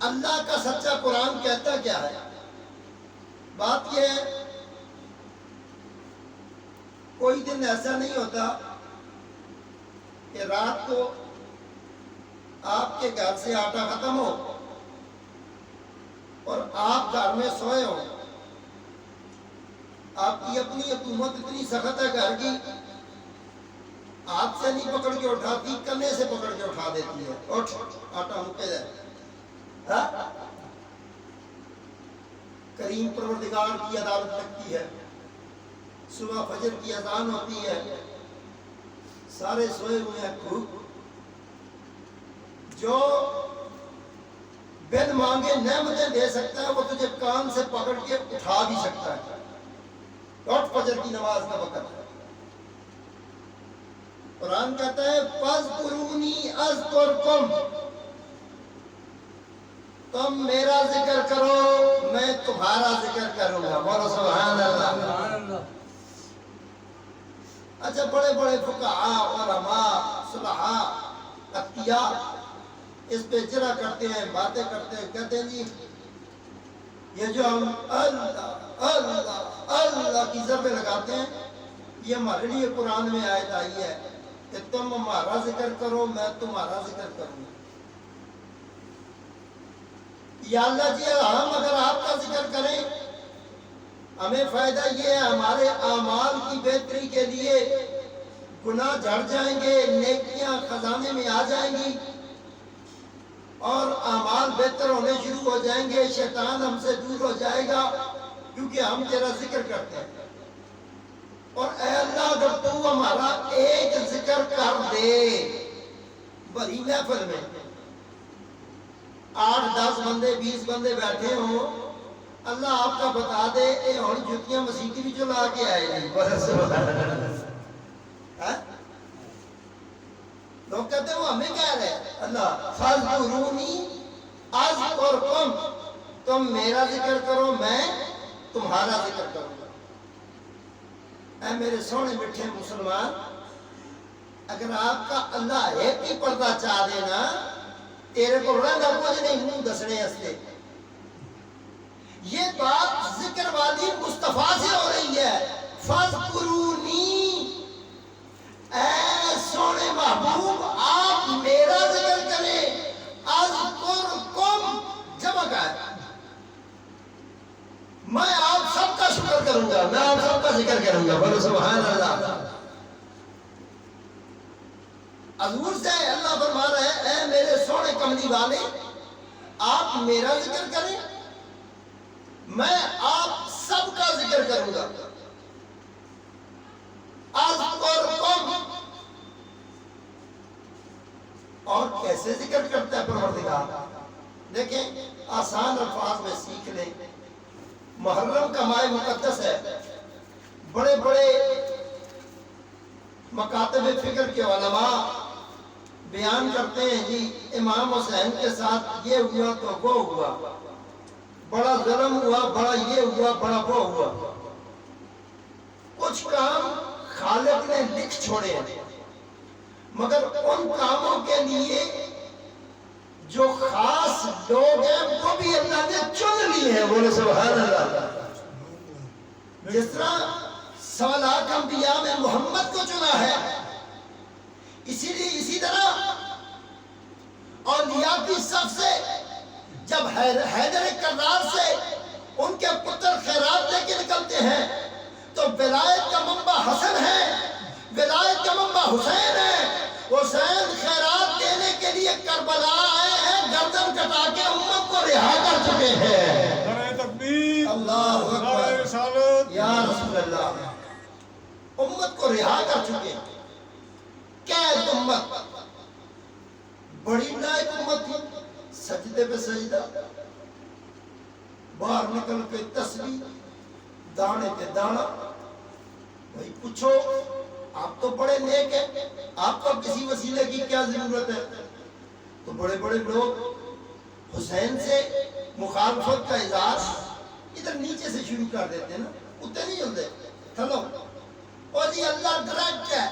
اللہ کا سچا قرآن کہتا کیا ہے؟ بات یہ ہے، کوئی دن ایسا نہیں ہوتا کہ رات کو آپ کے گھر سے آٹا ختم ہو اور آپ گھر میں سوئے ہو، آپ کی اپنی حکومت اتنی سخت ہے گھر کی، ہاتھ سے نہیں پکڑ کے اٹھاتی، کنے سے پکڑ کے اٹھا دیتی ہے، اٹھ آٹا مکے جائے۔ کریم پروردگار کی عدالت لگتی ہے، صبح فجر کی اذان ہوتی ہے، سارے سوئے ہوئے ہیں، جو بن مانگے نعمتیں دے سکتا ہے وہ تجھے کان سے پکڑ کے اٹھا بھی سکتا ہے۔ اٹھ، فجر کی نماز کا وقت ہے۔ قرآن کہتا ہے فَاذْكُرُونِي أَذْكُرْكُمْ، تم میرا ذکر کرو میں تمہارا ذکر کروں گا۔ بولو سبحان اللہ۔ اچھا، بڑے بڑے فقہاء، علماء، صلحاء، اتقیاء اس پہ جرا کرتے ہیں، باتیں کرتے ہیں، کہتے ہیں جی یہ جو ہم اللہ اللہ اللہ کی ضربیں لگاتے ہیں، یہ ہمارے لیے قرآن میں آیت آئی ہے کہ تم ہمارا ذکر کرو میں تمہارا ذکر کروں گا۔ یا اللہ جی ہم اگر آپ کا ذکر کریں ہمیں فائدہ یہ ہے، ہمارے اعمال کی بہتری کے لیے گناہ جھڑ جائیں گے، نیکیاں خزانے میں آ جائیں گی اور اعمال بہتر ہونے شروع ہو جائیں گے، شیطان ہم سے دور ہو جائے گا کیونکہ ہم تیرا ذکر کرتے ہیں۔ اور اے اللہ اگر تو ہمارا ایک ذکر کر دے، بڑی محفل میں 8 10 بندے 20 بندے بیٹھے ہوں، اللہ آپ کا بتا دے اے ہن جتیاں مسیحی بھی چلا کے آئے نہیں، لوگ کہتے ہیں وہ ہمیں کہہ رہے ہیں اللہ فَاذْكُرُونِي أَذْكُرْكُمْ، تم میرا ذکر کرو میں تمہارا ذکر کروں گا۔ اے میرے سونے مٹھے مسلمان، اگر آپ کا اللہ ایک ہی پردہ چاہ دینا تیرے کو رنگ کچھ نہیں منہ دسنے ہستے۔ یہ بات ذکر والی مصطفیٰ سے ہو رہی ہے، فَاذْكُرُونِي، اے سونے محبوب آپ میرا ذکر کریں، اذکرکم جمع کا ہے، میں آپ سب کا شکر کروں گا، میں آپ سب کا ذکر کروں گا۔ بولو سبحان اللہ۔ حضور سے اللہ فرما رہے ہیں اے میرے سونے کملی والے آپ میرا ذکر کریں، میں آپ سب کا ذکر کروں گا۔ اذکرکم، اور کیسے ذکر کرتا ہے پروردگار؟ دیکھیں آسان الفاظ میں سیکھ لیں، محرم کا ماہ مقدس ہے، بڑے بڑے مکاتب فکر کے علماء بیان کرتے ہیں جی امام حسین کے ساتھ یہ ہوا تو وہ ہوا، بڑا ظلم ہوا، بڑا یہ ہوا، بڑا وہ ہوا۔ کچھ کام خالق نے لکھ چھوڑے ہیں، مگر ان کاموں کے لیے جو خاص لوگ ہیں وہ بھی اللہ نے چن لیے ہیں۔ بولے سبحان اللہ۔ جس طرح 100 لاکھ انبیاء میں محمد کو چنا ہے، اسی طرح اولیاء کی صف سے جب حیدر کرار سے ان کے پتر خیرات لے کے نکلتے ہیں تو ولایت کا منبع حسن ہے، ولایت کا منبع حسین ہے، حسین خیرات دینے کے لیے کربلا آئے ہیں، گردن کٹا کے امت کو رہا کر چکے ہیں۔ نعرہ تکبیر، اللہ نعرہ رسالت، یا رسول اللہ، امت کو رہا کر چکے ہیں۔ قید امت، بڑی لائق امت تھی، سجدے پہ سجدہ، باہر نکل کے تسبیح، دانے پہ دانا۔ بھائی پوچھو آپ تو بڑے نیک ہیں، آپ کو کسی وسیلے کی کیا ضرورت ہے؟ تو بڑے بڑے لوگ حسین سے مخالفت کا اظہار ادھر نیچے سے شروع کر دیتے ہیں نا، اتنے نہیں ہوتے تھلو، اور جی اللہ ڈائریکٹ ہے،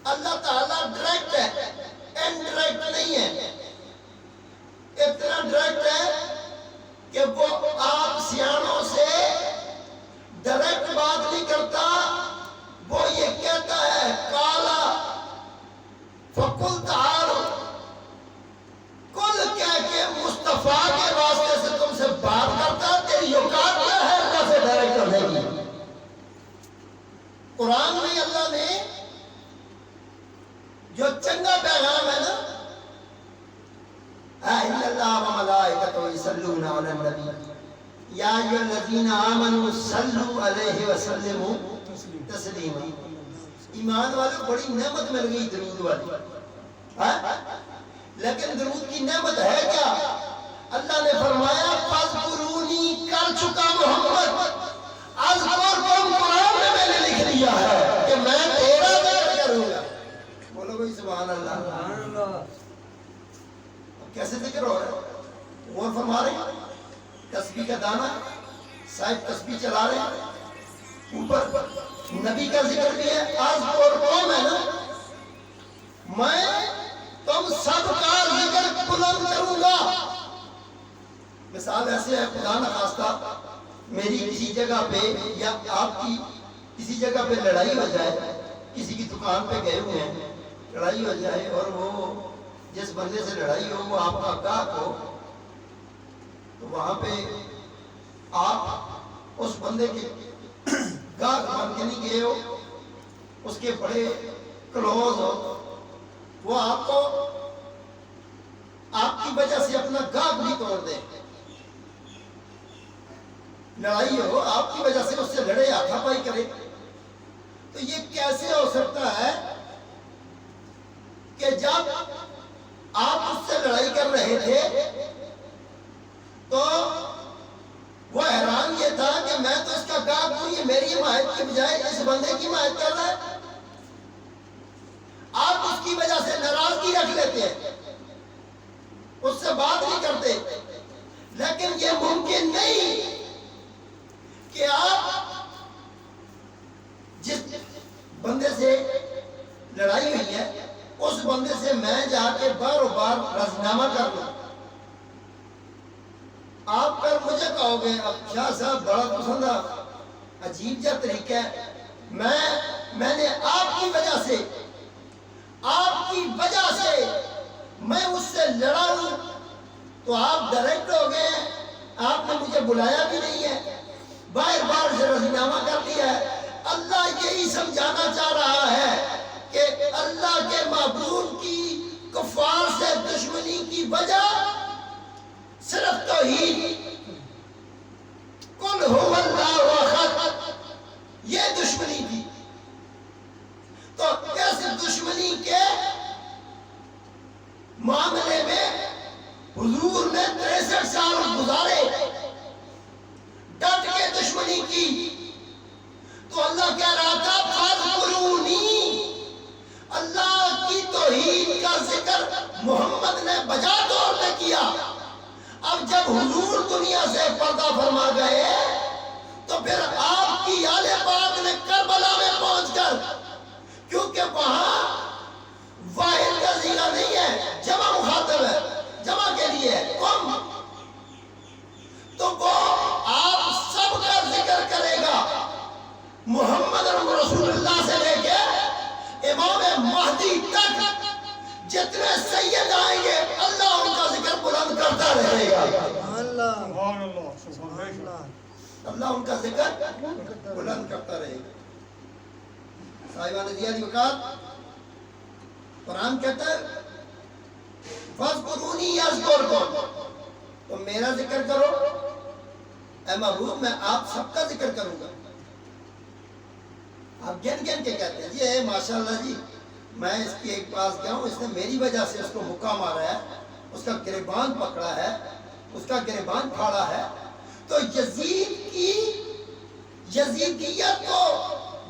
اللہ تعالیٰ ڈائریکٹ ہے، انڈائریکٹ نہیں ہے۔ صفا کے واسطے سے تم سے بات کرتا ہے، تیری اوقات کیا ہے اللہ سے ڈائریکٹ کرنے کی؟ قرآن میں اللہ نے جو چنگا پیغام ہے نا، ان اللہ و ملائکتہ یصلون علی النبی یا ایھا الذین آمنوا صلوا علیہ وسلموا تسلیما. ایمان والوں بڑی نعمت مل گئی درود والی، لیکن درود کی نعمت ہے کیا؟ اللہ نے فرمایا فاذکرونی، کر چکا محمد، اذکرکم قرآن میں نے لکھ لیا ہے کہ میں تیرا ذکر کروں گا. بولو بھائی سبحان اللہ. اب کیسے ذکر ہو رہا ہے؟ غور فرما رہے ہیں. تسبیح کا دانہ، صاحب تسبیح چلا رہے ہیں، اوپر نبی کا ذکر بھی ہے. اذکرکم ہے نا، میں تم سب کا ذکر بلند کروں گا. مثال ایسے ہے، خدا نخواستہ میری کسی جگہ پہ یا آپ کی کسی جگہ پہ لڑائی ہو جائے، کسی کی دکان پہ گئے ہوئے ہیں، لڑائی ہو جائے اور وہ جس بندے سے لڑائی ہو وہ آپ کا گاہک ہو، تو وہاں پہ آپ اس بندے کے گاہک بن کے نہیں گئے ہو، اس کے بڑے کلوز ہو، وہ آپ کو آپ کی وجہ سے اپنا گاہک بھی توڑ دے. لڑائی ہو، آپ کی وجہ سے اس سے لڑے، ہاتھا پائی کرے، تو یہ کیسے ہو سکتا ہے کہ جب آپ اس سے لڑائی کر رہے تھے تو وہ حیران یہ تھا کہ میں تو اس کا گاہک ہوں، یہ میری حمایت کی بجائے اس بندے کی حمایت کر رہا ہے. آپ اس کی وجہ سے ناراضگی رکھ لیتے ہیں، اس سے بات نہیں کرتے. لیکن یہ ممکن نہیں کہ آپ جس بندے سے لڑائی ہوئی ہے اس بندے سے میں جا کے بار بار رضینامہ کر لوں. آپ پر مجھے کہو گے اب شاہ صاحب بڑا پسند ہے، عجیب جا طریقہ ہے، میں نے آپ کی وجہ سے میں اس سے لڑا ہوں، تو آپ ڈائریکٹ ہو گئے ہیں، آپ نے مجھے بلایا بھی نہیں ہے، بار بار سے رضینامہ کر دیا ہے. اللہ یہی سمجھانا چاہ رہا ہے کہ اللہ کے معبود کی کفار سے دشمنی کی وجہ صرف توحید، قل هو اللہ احد، یہ دشمنی تھی. تو اس دشمنی کے معاملے میں حضور نے 63 سال گزارے، ڈٹ کے دشمنی کی. تو اللہ کہہ رہا تھا فاذکرونی، اللہ کی توحید کا ذکر محمد نے بجا طور پہ کیا. اب جب حضور دنیا سے پردہ فرما گئے تو پھر آپ کی آل پاک نے کربلا میں پہنچ کر، کیونکہ وہاں واحد کا صیغہ نہیں ہے، جمع مخاطب ہے، جمع کے لیے ہے قوم، تو وہ آپ سب کا ذکر کرے گا. محمد رسول اللہ سے لے کے امام مہدی تک جتنے سید آئیں گے اللہ ان کا ذکر بلند کرتا رہے گا. اللہ ان کا ذکر بلند کرتا رہے گا. صاحبان زیادی وقات قرآن کہتا ہے فاذکرونی اذکرکم، تو میرا ذکر کرو اے محبوب، میں آپ سب کا ذکر کروں گا. آپ گن گن کے کہتے ہیں جی اے ماشاءاللہ جی میں اس کی ایک پاس گیا ہوں، اس نے میری وجہ سے اس کو مکہ مارا ہے، اس کا گریبان پکڑا ہے، اس کا گریبان پھاڑا ہے. تو یزید کی یزیدیت کو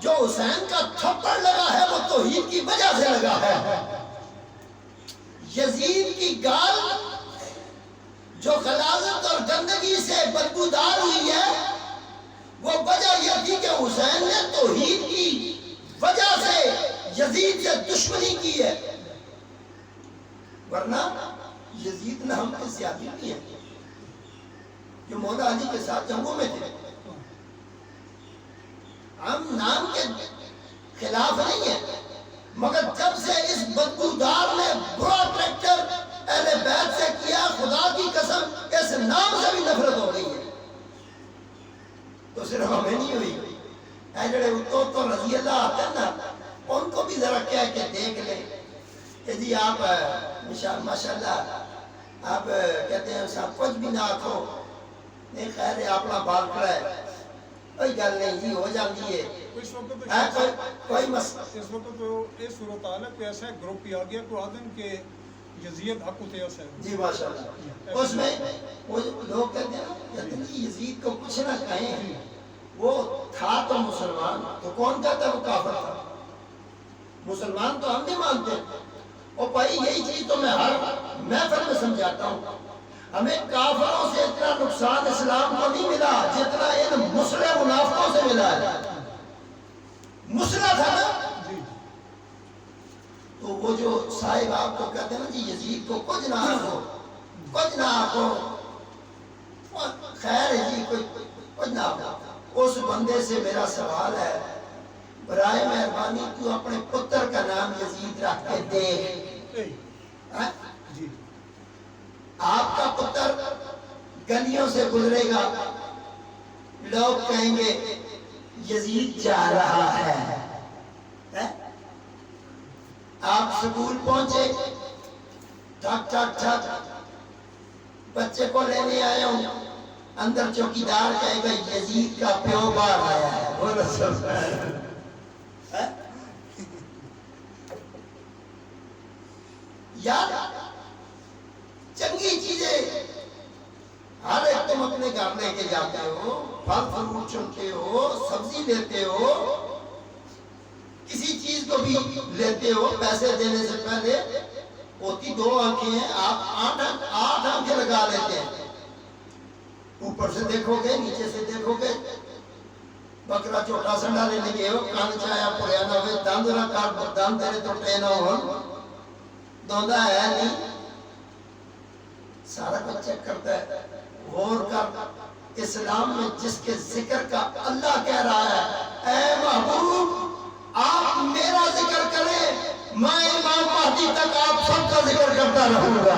جو حسین کا تھپڑ لگا ہے وہ توحید کی وجہ سے لگا ہے. یزید کی گال جو غلاظت اور گندگی سے بدبودار ہوئی ہے وہ وجہ یہ تھی کہ حسین نے توحید کی وجہ سے یزید سے دشمنی کی ہے، ورنہ یزید نے ہم پہ زیادتی کی ہے، جو مولا علی کے ساتھ جنگوں میں تھے. ہم نام کے خلاف نہیں ہیں، مگر جب سے اس بدبودار نے برا کریکٹر اہل بیت سے کیا، خدا کی قسم اس نام سے بھی نفرت ہو گئی ہے۔ تو صرف ہمیں نہیں ہوئی، اے جڑے تو رضی اللہ آتے ہیں نا، ان کو بھی ذرا کہہ کے دیکھ لیں کہ جی آپ ماشاءاللہ آپ کہتے ہیں صاحب کچھ بھی نہ آکھو، نہیں خیر ہے اپنا بال کھڑا ہے، کوئی گل نہیں جی ہو جاتی ہے، اس وقت کوئی مسئلہ۔ اس وقت تو اس صورتحال پہ ایسا گروپ ہی آ گیا کو آدم کے یزید حق اتیاس ہے جی ماشاءاللہ، اس میں وہ لوگ کہتے ہیں کہ یزید کو کچھ نہ کہیں، وہ تھا تو مسلمان، تو کون کہتا ہے وہ کافر تھا؟ مسلمان تو ہم نہیں مانتے۔ اور بھائی یہی چیز تو میں ہر محفل میں سمجھاتا ہوں، ہمیں کافروں سے اتنا نقصان اسلام کو نہیں ملا جتنا ان مسلح منافقوں سے ملا ہے۔ مسلح تھا نا، تو وہ جو صاحب آپ کو کہتے ہیں نا جی یزید کو کچھ نہ آکھو، کچھ نہ آکھو، خیر ہے جی کچھ نہ آکھو، اس بندے سے میرا سوال ہے، برائے مہربانی تو اپنے پتر کا نام یزید رکھ کے دے۔ آپ کا پتر گلیوں سے گزرے گا، لوگ کہیں گے یزید جا رہا ہے۔ آپ سکول پہنچے، ٹھک ٹھک ٹھک، بچے کو لینے آیا ہوں، اندر چوکیدار کہے گا یزید کا پیو باہر آیا ہے، بولو سبحان اللہ۔ یار چنگی چیزیں ہر ایک تم اپنے گھر لے کے جاتے ہو، پھل فروٹ چنتے ہو، سبزی لیتے ہو، کسی چیز کو بھی لیتے ہو، پیسے دینے سے پہلے ہوتی دو آنکھیں ہیں، آپ 8 آنکھیں لگا لیتے ہیں، اوپر سے دیکھو گے نیچے سے دیکھو گے، بکرا چھوٹا سنڈا لینے گئے ہو، کان چایا پڑیا نہ ہوئے، دند نہ کار دند تیرے تو ٹینا ہو، دوندا ہے نہیں، سارا کچھ چیک کرتا ہے۔ غور کر، اسلام میں جس کے ذکر کا اللہ کہہ رہا ہے اے محبوب آپ میرا ذکر کریں، میں امام مہدی تک آپ سب کا ذکر کرتا رہوں گا۔